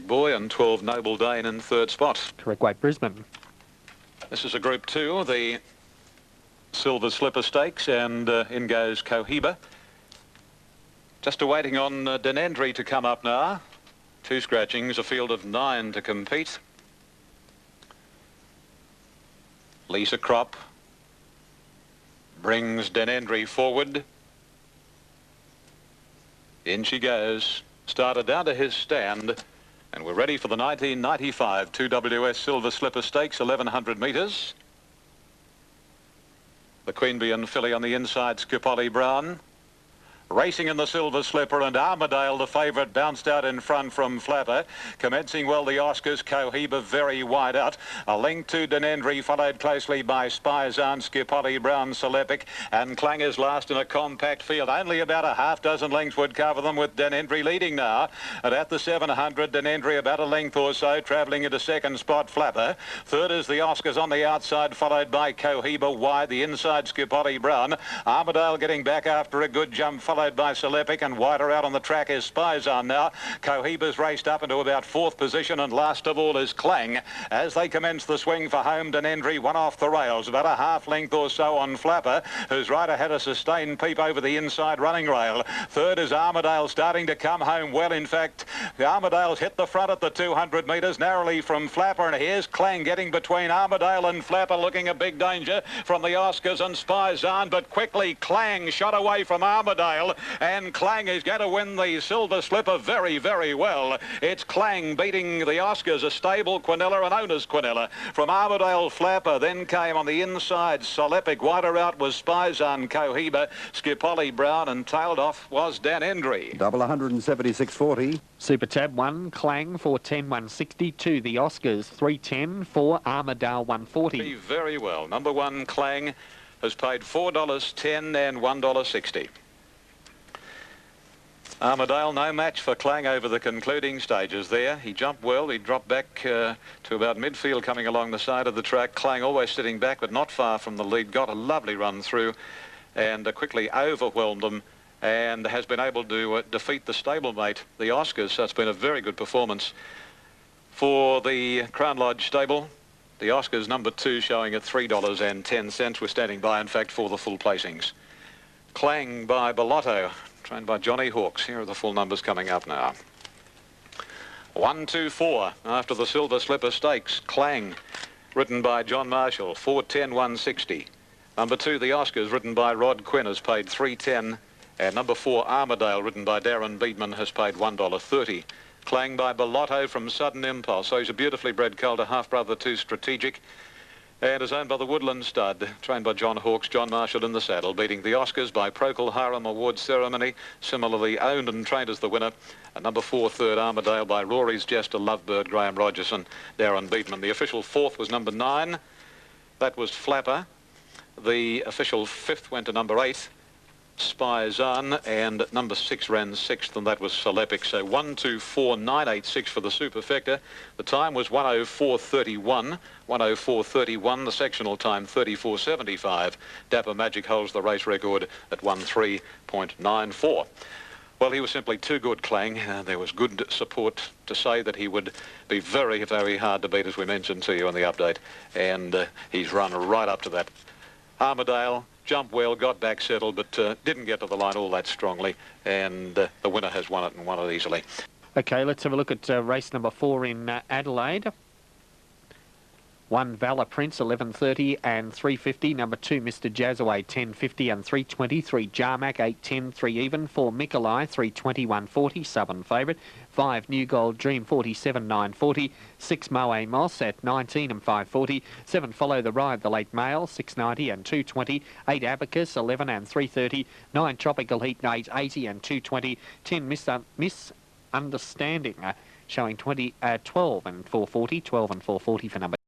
Boy, and 12 Noble Dane in third spot. Correct weight, Brisbane. This is a Group 2, the Silver Slipper Stakes, and in goes Cohiba. Just awaiting on Denendri to come up now. 2 scratchings, a field of 9 to compete. Lisa Crop brings Denendri forward. In she goes. Started down to his stand. And we're ready for the 1995 2WS Silver Slipper Stakes, 1100 metres. The Queen Bee and filly on the inside, Skipoli Brown. Racing in the Silver Slipper, and Armadale, the favourite, bounced out in front from Flapper. Commencing well, the Oscars, Cohiba very wide out. A link to Denendri, followed closely by Spizan, Skipoli Brown, Selepic, and Clangers last in a compact field. Only about a half dozen lengths would cover them, with Denendri leading now. And at the 700, Denendri about a length or so, travelling into second spot, Flapper. Third is the Oscars on the outside, followed by Cohiba wide, the inside, Skipoli Brown. Armadale getting back after a good jump, followed by Selepic, and wider out on the track is Spizan now. Cohiba's raced up into about 4th position, and last of all is Clang. As they commence the swing for home, Denendri one off the rails, about a half length or so on Flapper, whose rider had a sustained peep over the inside running rail. Third is Armadale, starting to come home well. In fact, Armadale's hit the front at the 200 metres, narrowly from Flapper, and here's Clang getting between Armadale and Flapper, looking a big danger from the Oscars and Spizan, but quickly Clang shot away from Armadale. And Clang is going to win the Silver Slipper very, very well. It's Clang beating the Oscars, a stable Quinella and owner's Quinella. From Armadale, Flapper, then came on the inside Selepic. Wider out was Spizan, Cohiba, Skipoli Brown, and tailed off was Denendri. Double 176.40. Super Tab 1, Clang 410 162. The Oscars 310 for Armadale 140. Very well. Number 1, Clang, has paid $4.10 and $1.60. Armadale, no match for Clang over the concluding stages there. He jumped well. He dropped back to about midfield coming along the side of the track. Clang always sitting back, but not far from the lead. Got a lovely run through and quickly overwhelmed them, and has been able to defeat the stablemate, the Oscars. So it's been a very good performance for the Crown Lodge stable. The Oscars number 2 showing at $3.10. We're standing by, in fact, for the full placings. Clang by Bellotto, trained by Johnny Hawkes. Here are the full numbers coming up now. 1, 2, 4 after the Silver Slipper Stakes. Clang, written by John Marshall, 410 160. Number 2, the Oscars, written by Rod Quinn, has paid $3.10. And number 4, Armadale, written by Darren Beedman, has paid $1.30. Clang by Bellotto from Sudden Impulse. So he's a beautifully bred colt, a half-brother to Strategic, and is owned by the Woodland Stud, trained by John Hawkes. John Marshall in the saddle, beating the Oscars by Procol Harum Awards Ceremony, similarly owned and trained as the winner. And number 4, third, Armadale by Rory's Jester, Lovebird, Graham Rogerson, Darren Beedman. The official 4th was number 9. That was Flapper. The official 5th went to number 8, Spizan, and number 6 ran 6th, and that was Selepic. So 124.986 for the superfecta. The time was 104.31. 104.31. The sectional time 34.75. Dapper Magic holds the race record at 13.94. Well, he was simply too good, Clang. There was good support to say that he would be very, very hard to beat, as we mentioned to you in the update, and he's run right up to that. Armadale jumped well, got back settled, but didn't get to the line all that strongly, and the winner has won it, and won it easily. Okay, let's have a look at race number 4 in Adelaide. 1, Valor Prince, 11.30 and 3.50. Number 2, Mr. Jazzaway, 10.50 and 3.20. 3, Jarmac, 8.10, 3 even. 4, Mikolai, 3.20, 1.40, sub and favourite. 5, New Gold Dream, 47, 9.40. 6, Moe Moss at 19 and 5.40. 7, Follow the Ride, the late male, 6.90 and 2.20. 8, Abacus, 11 and 3.30. 9, Tropical Heat, 8.80 and 2.20. 10, Misunderstanding, showing 12 and 4.40. 12 and 4.40 for number